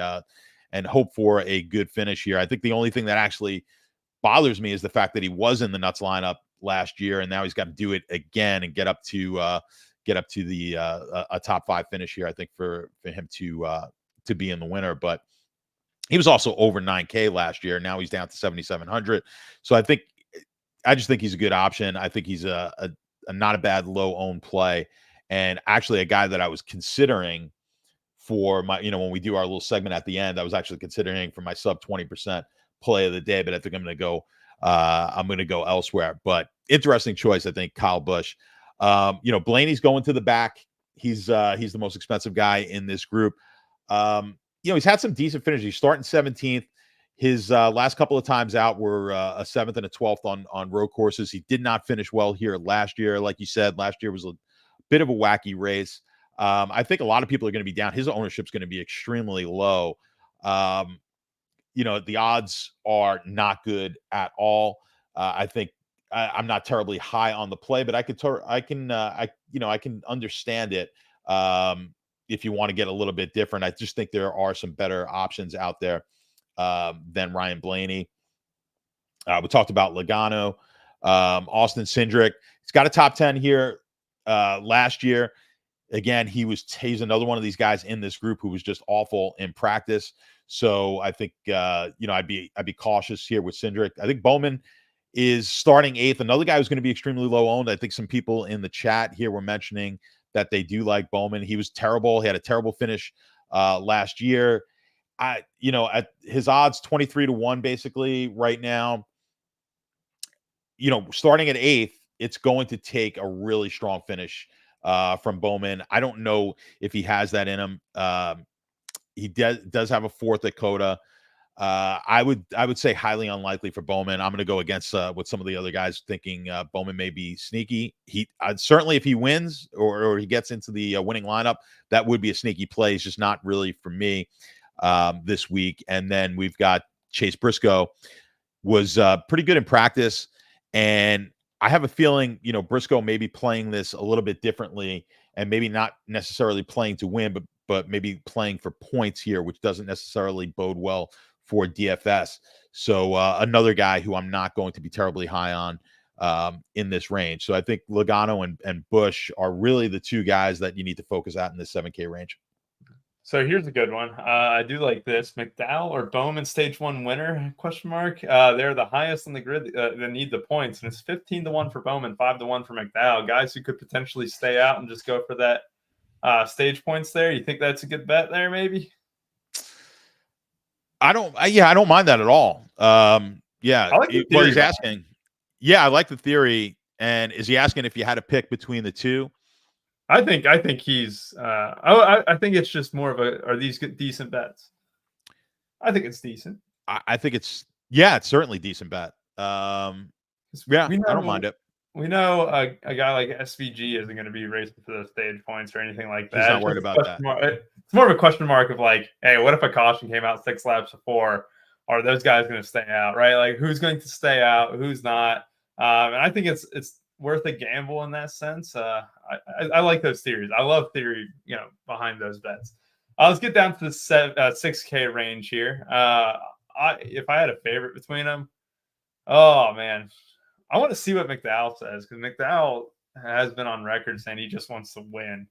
Speaker 2: and hope for a good finish here. I think the only thing that actually bothers me is the fact that he was in the nuts lineup last year, and now he's got to do it again and get up to the a top 5 finish here. I think for him to be in the winner, but he was also over 9K last year. Now he's down to 7,700. So I just think he's a good option. I think he's a not a bad low owned play, and actually a guy that I was considering for my, when we do our little segment at the end, I was actually considering for my sub 20% play of the day, but I think I'm going to go elsewhere. But interesting choice, I think, Kyle Busch. Blaney's going to the back. He's the most expensive guy in this group. He's had some decent finishes. He's starting 17th. His last couple of times out were a 7th and a 12th on road courses. He did not finish well here last year. Like you said, last year was a bit of a wacky race. I think a lot of people are going to be down. His ownership's going to be extremely low. The odds are not good at all. I think I'm not terribly high on the play, but I can understand it. If you want to get a little bit different, I just think there are some better options out there than Ryan Blaney. We talked about Logano, Austin Cindric. He's got a top 10 here last year. Again, he's another one of these guys in this group who was just awful in practice. So I think I'd be cautious here with Cindric. I think Bowman is starting 8th. Another guy who's going to be extremely low owned. I think some people in the chat here were mentioning that they do like Bowman. He was terrible. He had a terrible finish last year. At his odds 23-1 basically right now. Starting at 8th, it's going to take a really strong finish from Bowman. I don't know if he has that in him. He does have a 4th at Coda. I would say highly unlikely for Bowman. I'm going to go against what some of the other guys thinking Bowman may be sneaky. He certainly, if he wins or he gets into the winning lineup, that would be a sneaky play. It's just not really for me this week. And then we've got Chase Briscoe, was pretty good in practice, and I have a feeling Briscoe may be playing this a little bit differently, and maybe not necessarily playing to win, but maybe playing for points here, which doesn't necessarily bode well for DFS. So another guy who I'm not going to be terribly high on in this range. So I think Logano and Busch are really the 2 guys that you need to focus out in this 7K range.
Speaker 1: So here's a good one. I do like this. McDowell or Bowman stage 1 winner, ? They're the highest on the grid that need the points. And it's 15-1 for Bowman, 5-1 for McDowell. Guys who could potentially stay out and just go for that stage points there. You think that's a good bet there, maybe?
Speaker 2: I don't mind that at all. Yeah.
Speaker 1: I like the
Speaker 2: Well,
Speaker 1: theory.
Speaker 2: he's asking. Yeah, I like the theory. And is he asking if you had to pick between the two?
Speaker 1: I think he's. I think it's just more of a. Are these decent bets? I think it's decent.
Speaker 2: I think it's certainly a decent bet. Yeah, I don't mind it.
Speaker 1: We know a guy like SVG isn't going to be racing for those stage points or anything like that.
Speaker 2: He's not worried about that.
Speaker 1: It's more of a question mark of like, hey, what if a caution came out 6 laps before? Are those guys going to stay out, right? Like, who's going to stay out? Who's not? And I think it's worth a gamble in that sense. I like those theories. I love theory, behind those bets. Let's get down to the 6K range here. If I had a favorite between them, oh man, I want to see what McDowell says, because McDowell has been on record saying he just wants to win.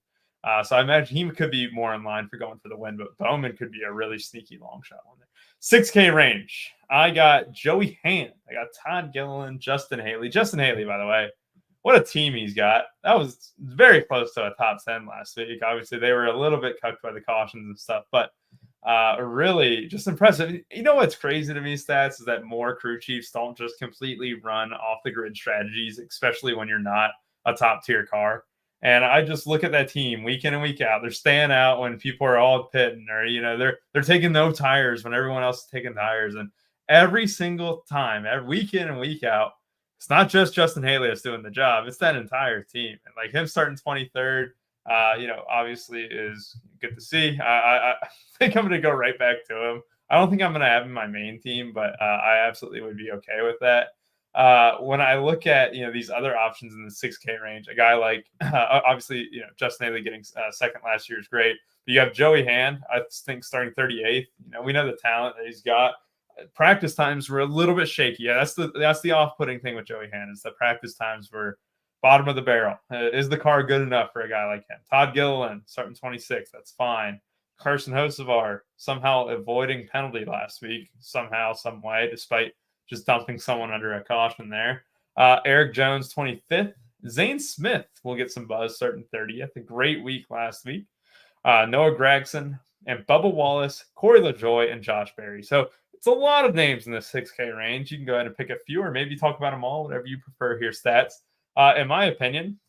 Speaker 1: So I imagine he could be more in line for going for the win, but Bowman could be a really sneaky long shot one there. 6K range. I got Joey Hand. I got Todd Gilliland, Justin Haley. Justin Haley, by the way, what a team he's got. That was very close to a top 10 last week. Obviously, they were a little bit cucked by the cautions and stuff, but really just impressive. You know what's crazy to me, Stats, is that more crew chiefs don't just completely run off the grid strategies, especially when you're not a top tier car. And I just look at that team week in and week out. They're staying out when people are all pitting, or they're taking no tires when everyone else is taking tires. And every single time, every week in and week out, it's not just Justin Haley that's doing the job. It's that entire team. And like him starting 23rd, obviously is good to see. I think I'm going to go right back to him. I don't think I'm going to have him in my main team, but I absolutely would be okay with that. When I look at, these other options in the 6K range, a guy like, obviously, Justin Haley getting second last year is great. But you have Joey Hand, I think, starting 38th. We know the talent that he's got. Practice times were a little bit shaky. Yeah, that's the off-putting thing with Joey Hand, is the practice times were bottom of the barrel. Is the car good enough for a guy like him? Todd Gilliland starting 26th, that's fine. Carson Hocevar somehow avoiding penalty last week, somehow, some way, despite just dumping someone under a caution there. Eric Jones 25th. Zane Smith will get some buzz starting 30th. A great week last week. Noah Gragson and Bubba Wallace, Corey LaJoie, and Josh Berry. So it's a lot of names in the 6K range. You can go ahead and pick a few, or maybe talk about them all, whatever you prefer here, Stats. In my opinion,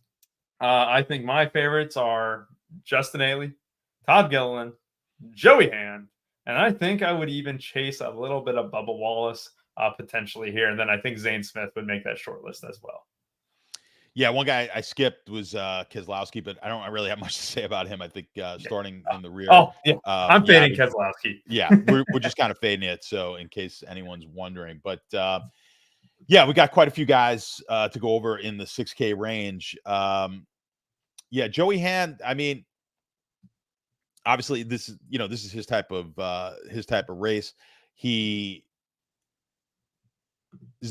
Speaker 1: I think my favorites are Justin Haley, Todd Gilliland, Joey Hand, and I think I would even chase a little bit of Bubba Wallace potentially here. And then I think Zane Smith would make that short list as well.
Speaker 2: Yeah, one guy I skipped was Keselowski, but I don't really have much to say about him. I think starting in the rear.
Speaker 1: Oh, yeah. I'm fading Keselowski.
Speaker 2: Yeah, we're just kind of fading it. So in case anyone's wondering, but yeah, we got quite a few guys to go over in the 6K range. Yeah, Joey Hand. I mean, obviously, this is his type of race.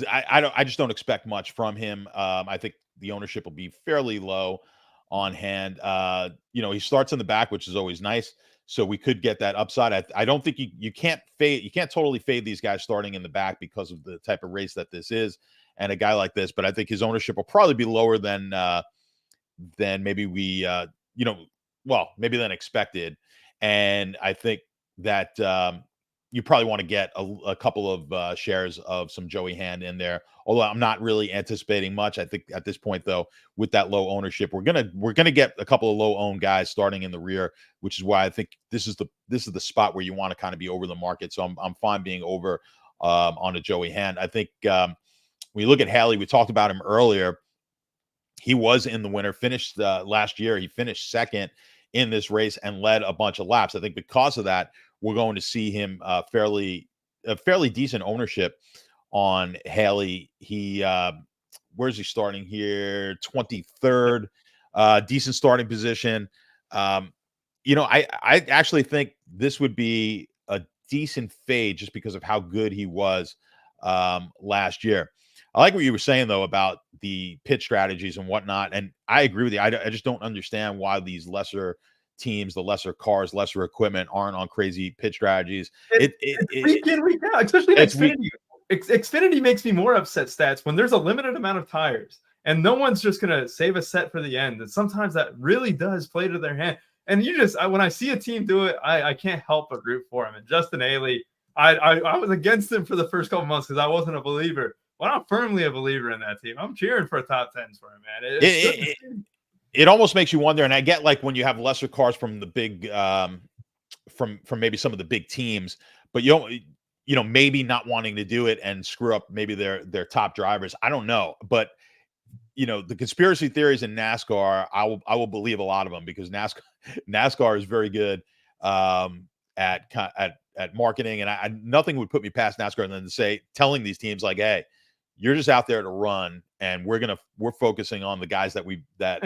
Speaker 2: I just don't expect much from him. I think the ownership will be fairly low on Hand. He starts in the back, which is always nice. So we could get that upside. I don't think you can't totally fade these guys starting in the back because of the type of race that this is and a guy like this. But I think his ownership will probably be lower than maybe maybe than expected. And I think that you probably want to get a couple of shares of some Joey Hand in there. Although I'm not really anticipating much. I think at this point, though, with that low ownership, we're gonna get a couple of low owned guys starting in the rear, which is why I think this is the spot where you want to kind of be over the market. So I'm fine being over on a Joey Hand. I think when you look at Haley, we talked about him earlier. He was in the winner, finished last year. He finished second in this race and led a bunch of laps. I think because of that, we're going to see him fairly decent ownership on Haley. He where's he starting here? 23rd, decent starting position. I actually think this would be a decent fade just because of how good he was last year. I like what you were saying, though, about the pit strategies and whatnot. And I agree with you. I just don't understand why these lesser teams, the lesser cars, lesser equipment aren't on crazy pit strategies.
Speaker 1: It's week in, week out, especially in Xfinity. Xfinity makes me more upset, Stats, when there's a limited amount of tires and no one's just going to save a set for the end. And sometimes that really does play to their hand. And when I see a team do it, I can't help but root for him. And Justin Haley, I was against him for the first couple months because I wasn't a believer. Well, I'm firmly a believer in that team. I'm cheering for a top 10s for him, man.
Speaker 2: It almost makes you wonder, and I get like when you have lesser cars from the big from maybe some of the big teams, but you know, maybe not wanting to do it and screw up maybe their top drivers. I don't know, but you know, the conspiracy theories in NASCAR, I will believe a lot of them because NASCAR is very good at marketing, and nothing would put me past NASCAR than to say telling these teams like, hey, you're just out there to run, and we're focusing on the guys that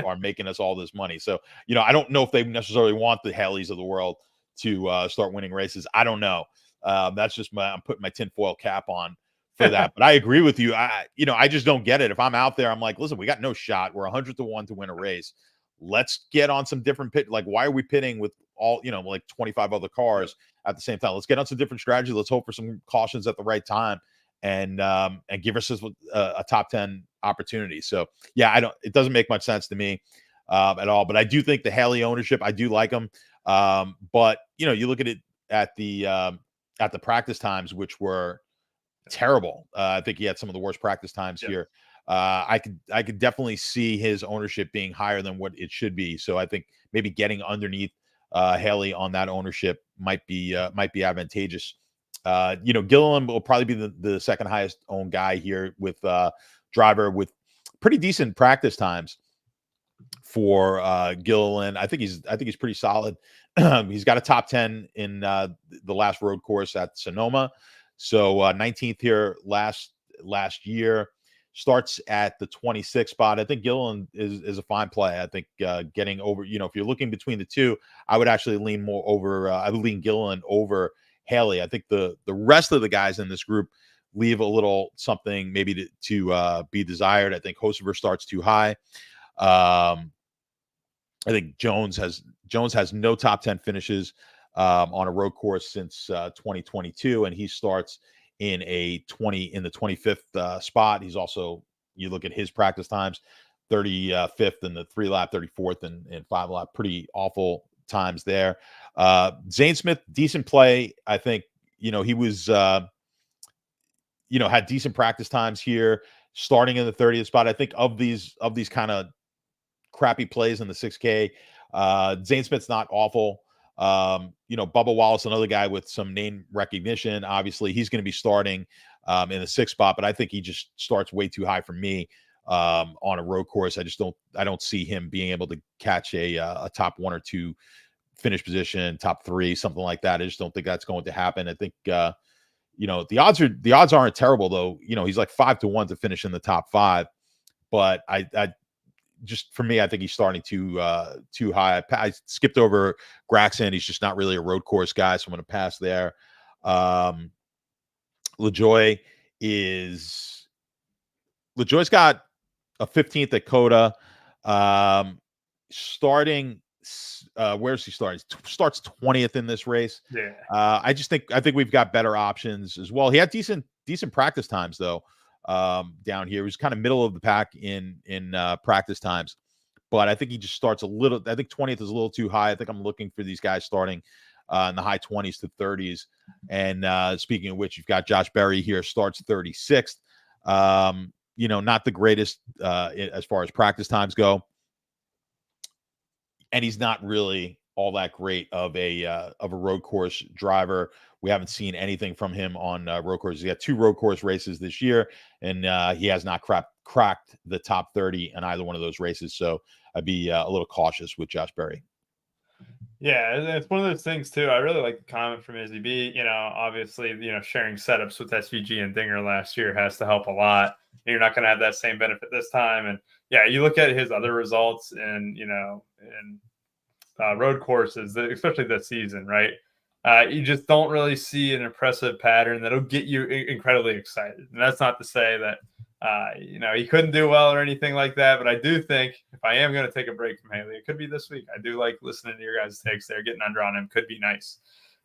Speaker 2: are making us all this money. So, you know, I don't know if they necessarily want the Haleys of the world to start winning races. I don't know. That's just I'm putting my tinfoil cap on for that. But I agree with you. I just don't get it. If I'm out there, I'm like, listen, we got no shot. We're 100 to 1 to win a race. Let's get on some different pit. Like, why are we pitting with all, you know, like 25 other cars at the same time? Let's get on some different strategy. Let's hope for some cautions at the right time and give us a top 10 opportunity. So yeah, it doesn't make much sense to me at all, but I do think the Haley ownership, I do like them. But you know, you look at it at the practice times, which were terrible. I think he had some of the worst practice times here. I could definitely see his ownership being higher than what it should be. So I think maybe getting underneath Haley on that ownership might be advantageous. You know, Gilliland will probably be the second highest owned guy here with driver with pretty decent practice times for Gilliland. I think he's pretty solid. He's got a top 10 in the last road course at Sonoma. So 19th here last year, starts at the 26th spot. I think Gilliland is a fine play. I think getting over, you know, if you're looking between the two, I would actually lean more over. I would lean Gilliland over Haley. I think the rest of the guys in this group leave a little something maybe to be desired. I think Hocevar starts too high. I think Jones has no top 10 finishes on a road course since 2022, and he starts in the 25th spot. He's also, you look at his practice times, 35th in the 3-lap, 34th in 5-lap, pretty awful times there. Zane Smith, decent play. I think, you know, he was, you know, had decent practice times here, starting in the 30th spot. I think of these kind of crappy plays in the 6K, Zane Smith's not awful. You know, Bubba Wallace, another guy with some name recognition. Obviously, he's going to be starting in the 6th spot, but I think he just starts way too high for me on a road course. I don't see him being able to catch a top 1 or 2 finish position, top 3, something like that. I just don't think that's going to happen. I think you know, the odds aren't terrible though. You know, he's like 5 to 1 to finish in the top 5, but I just, for me, I think he's starting too high. I skipped over Graxon. He's just not really a road course guy, so I'm going to pass there. LaJoy's got a 15th at Coda. Starting, where's he starting? Starts 20th in this race.
Speaker 1: Yeah.
Speaker 2: I think we've got better options as well. He had decent practice times though. Down here, he was kind of middle of the pack in practice times, but I think he just starts a little. I think 20th is a little too high. I think I'm looking for these guys starting in the high 20s to 30s. And speaking of which, you've got Josh Berry here, starts 36th. You know, not the greatest as far as practice times go, and he's not really all that great of a road course driver. We haven't seen anything from him on road courses. He got 2 road course races this year, and he has not cracked the top 30 in either one of those races. So I'd be a little cautious with Josh Berry.
Speaker 1: Yeah, it's one of those things too. I really like the comment from Izzy B. You know, obviously, you know, sharing setups with SVG and Dinger last year has to help a lot. You're not going to have that same benefit this time. And yeah, you look at his other results and, you know, in road courses, especially this season, right? You just don't really see an impressive pattern that'll get you incredibly excited. And that's not to say that, you know, he couldn't do well or anything like that. But I do think if I am going to take a break from Haley, it could be this week. I do like listening to your guys' takes there. Getting under on him could be nice.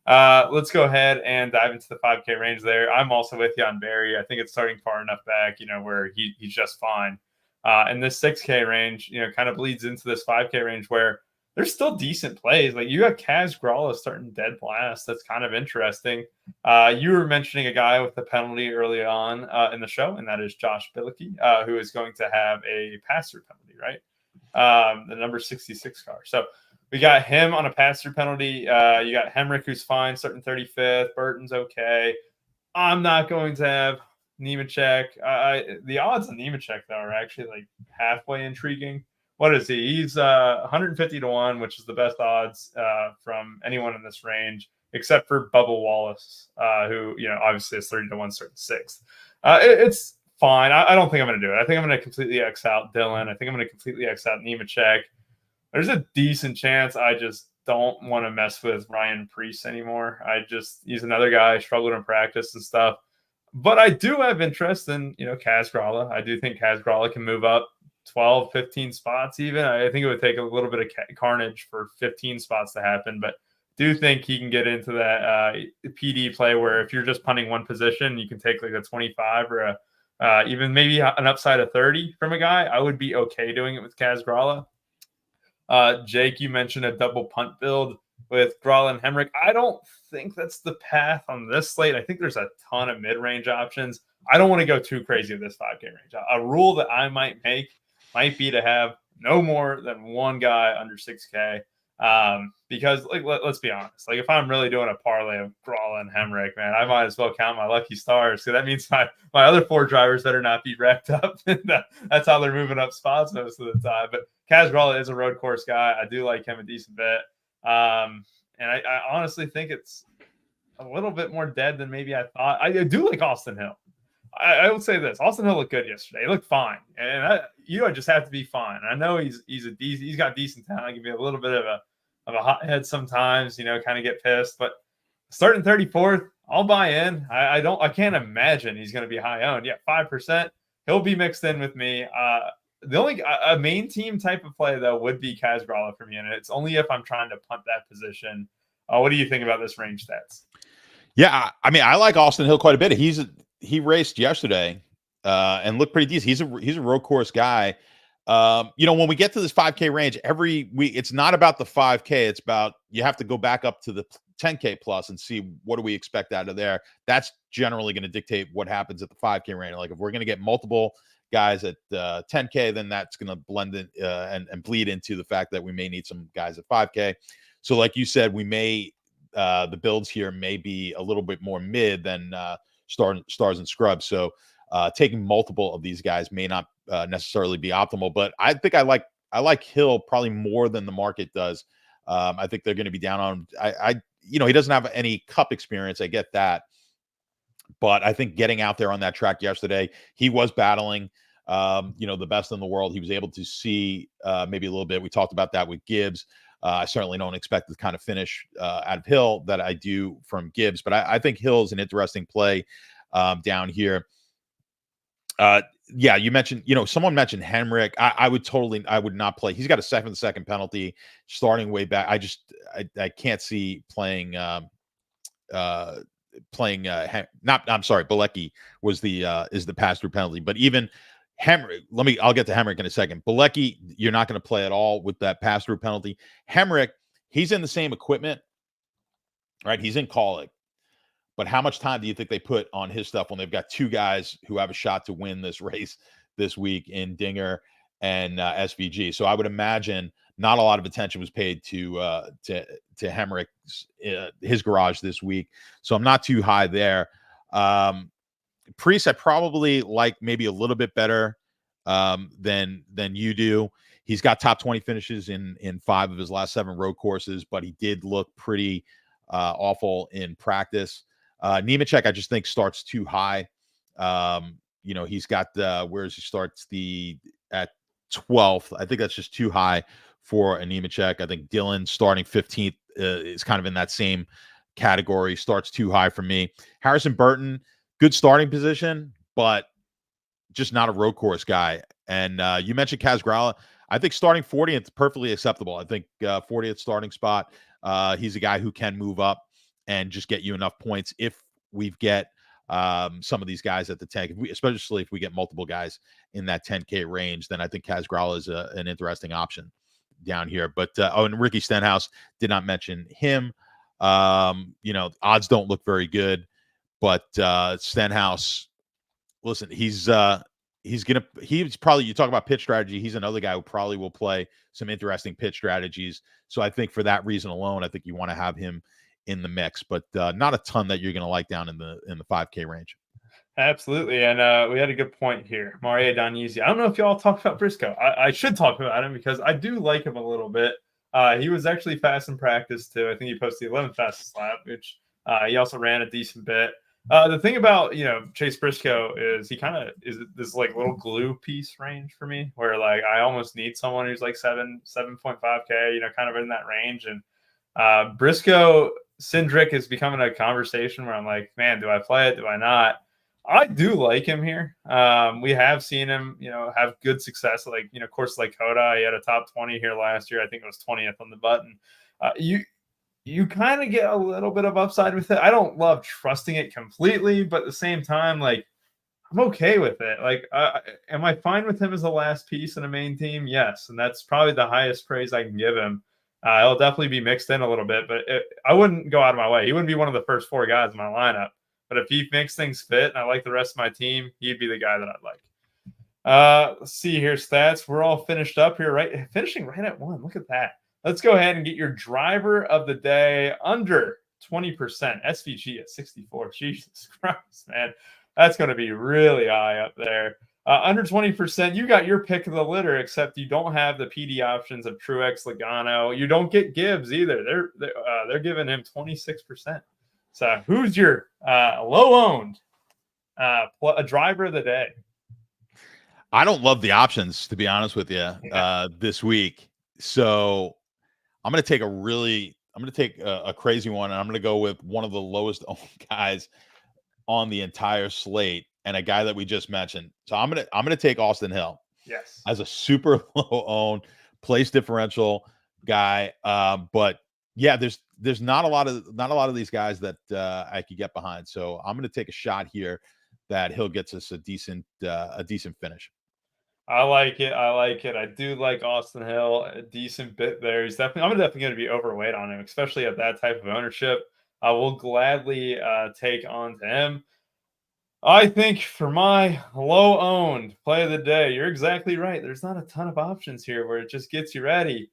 Speaker 1: Let's go ahead and dive into the 5K range there. I'm also with you on Barry. I think it's starting far enough back, you know, where he's just fine. And this 6K range, you know, kind of bleeds into this 5K range where there's still decent plays. Like you got Kaz Gralla starting dead last. That's kind of interesting. You were mentioning a guy with a penalty early on in the show, and that is Josh Bilicki, who is going to have a pass-through penalty, right? The number 66 car. So we got him on a pass-through penalty. You got Hemrick, who's fine, starting 35th. Burton's okay. I'm not going to have Nemechek. The odds on Nemechek, though, are actually like halfway intriguing. What is he? He's 150 to 1, which is the best odds from anyone in this range, except for Bubba Wallace, who, obviously is 30 to 1, starting 6th. It's fine. I don't think I'm going to do it. I think I'm going to completely X out Dylan. I think I'm going to completely X out Nemechek. There's a decent chance I just don't want to mess with Ryan Preece anymore. He's another guy I struggled in practice and stuff. But I do have interest in, Kaz Gralla. I do think Kaz Gralla can move up 12, 15 spots even. I think it would take a little bit of carnage for 15 spots to happen, but do think he can get into that PD play where if you're just punting one position, you can take like a 25 or even maybe an upside of 30 from a guy. I would be okay doing it with Kaz Gralla. Jake, you mentioned a double punt build with Gralla and Hemrick. I don't think that's the path on this slate. I think there's a ton of mid-range options. I don't want to go too crazy with this 5K range. A rule that I might make might be to have no more than one guy under 6K. Because let's be honest, if I'm really doing a parlay of Gralla and Hemrick, man, I might as well count my lucky stars. So that means my other 4 drivers better not be wrecked up. That's how they're moving up spots most of the time. But Kaz Gralla is a road course guy. I do like him a decent bit. And I honestly think it's a little bit more dead than maybe I thought. I do like Austin Hill. I would say this: Austin Hill looked good yesterday. He looked fine, and you just have to be fine. I know he's got decent talent. He can be a little bit of a hothead sometimes, kind of get pissed. But starting 34th, I'll buy in. I can't imagine he's going to be high owned. Yeah, 5%. He'll be mixed in with me. The only a main team type of play though would be Kaz Gralla for me, and it's only if I'm trying to punt that position. What do you think about this range stats?
Speaker 2: Yeah, I mean, I like Austin Hill quite a bit. He raced yesterday and looked pretty decent. He's a road course guy. When we get to this 5K range, every week, it's not about the 5K. It's about you have to go back up to the 10K plus and see what do we expect out of there. That's generally going to dictate what happens at the 5K range. Like if we're going to get multiple guys at 10K, then that's going to blend in and bleed into the fact that we may need some guys at 5K. So like you said, we may the builds here may be a little bit more mid than stars and scrubs. So taking multiple of these guys may not necessarily be optimal, but I think I like Hill probably more than the market does. I think they're going to be down on he doesn't have any cup experience. I get that, but I think getting out there on that track yesterday, he was battling the best in the world. He was able to see maybe a little bit. We talked about that with Gibbs. I certainly don't expect the kind of finish out of Hill that I do from Gibbs, but I think Hill's an interesting play down here. You mentioned, someone mentioned Hemrick. I would not play. He's got a second penalty starting way back. I can't see playing, Bilecki was is the pass through penalty, but even Hemrick, I'll get to Hemrick in a second. Bilecki, you're not going to play at all with that pass through penalty. Hemrick, he's in the same equipment, right? He's in Kaulig. But how much time do you think they put on his stuff when they've got 2 guys who have a shot to win this race this week in Dinger and SVG? So I would imagine not a lot of attention was paid to Hemrick's his garage this week. So I'm not too high there. Priest, I probably like maybe a little bit better than you do. He's got top 20 finishes in 5 of his last 7 road courses, but he did look pretty awful in practice. Nemechek, I just think starts too high. He's got whereas he starts at 12th. I think that's just too high for a Nemechek. I think Dylan starting 15th is kind of in that same category. Starts too high for me. Harrison Burton, good starting position, but just not a road course guy. And you mentioned Kaz Gralla. I think starting 40th perfectly acceptable. I think 40th starting spot. He's a guy who can move up and just get you enough points if we get some of these guys at the 10, especially if we get multiple guys in that 10K range. Then I think Kaz Gralla is an interesting option. down here. But and Ricky Stenhouse, did not mention him. Odds don't look very good, but Stenhouse, listen, he's probably, you talk about pitch strategy, he's another guy who probably will play some interesting pitch strategies. So I think for that reason alone, I think you want to have him in the mix, but not a ton that you're going to like down in the 5K range.
Speaker 1: Absolutely. And we had a good point here. Mario Donizzi. I don't know if y'all talk about Briscoe. I should talk about him because I do like him a little bit. He was actually fast in practice too. I think he posted the 11th fastest lap, which he also ran a decent bit. The thing about, Chase Briscoe is he kind of is this like little glue piece range for me where like I almost need someone who's like 7.5K, kind of in that range. And Briscoe Cindric is becoming a conversation where I'm like, man, do I play it? Do I not? I do like him here. We have seen him, have good success. Like, course like Coda, he had a top 20 here last year. I think it was 20th on the button. You kind of get a little bit of upside with it. I don't love trusting it completely, but at the same time, like, I'm okay with it. Like, am I fine with him as the last piece in a main team? Yes. And that's probably the highest praise I can give him. He'll definitely be mixed in a little bit, but I wouldn't go out of my way. He wouldn't be one of the first 4 guys in my lineup. But if he makes things fit and I like the rest of my team, he'd be the guy that I'd like. Let's see here, stats. We're all finished up here, right? Finishing right at 1. Look at that. Let's go ahead and get your driver of the day under 20%. SVG at 64. Jesus Christ, man. That's going to be really high up there. Under 20%, you got your pick of the litter, except you don't have the PD options of Truex, Logano. You don't get Gibbs either. They're giving him 26%. So who's your low-owned a driver of the day?
Speaker 2: I don't love the options, to be honest with you, this week. So I'm going to take a crazy one, and I'm going to go with one of the lowest owned guys on the entire slate, and a guy that we just mentioned. So I'm going to take Austin Hill.
Speaker 1: Yes,
Speaker 2: as a super low owned place differential guy. But yeah, there's not a lot of these guys that I could get behind. So I'm going to take a shot here that Hill gets us a decent finish.
Speaker 1: I like it. I do like Austin Hill a decent bit there. I'm definitely going to be overweight on him, especially at that type of ownership. I will gladly take on to him. I think for my low owned play of the day, you're exactly right. There's not a ton of options here where it just gets you ready.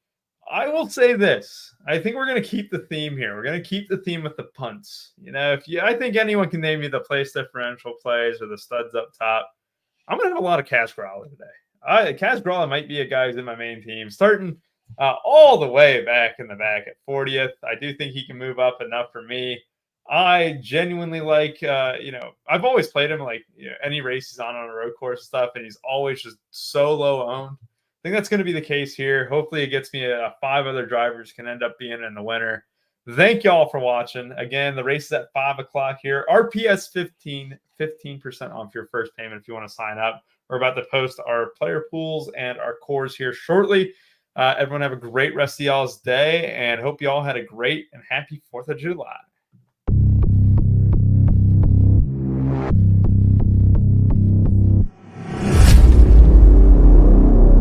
Speaker 1: I will say this. I think we're going to keep the theme here. We're going to keep the theme with the punts. I think anyone can name me the place differential plays or the studs up top. I'm going to have a lot of Cash Growler today. Cash Growler might be a guy who's in my main team, starting all the way back in the back at 40th. I do think he can move up enough for me. I genuinely like, I've always played him like any race he's on a road course stuff, and he's always just so low owned. I think that's going to be the case here. Hopefully it gets me 5 other drivers can end up being in the winner. Thank y'all for watching. Again, the race is at 5 o'clock here. RPS 15% off your first payment if you want to sign up. We're about to post our player pools and our cores here shortly. Everyone have a great rest of y'all's day, and hope y'all had a great and happy 4th of July.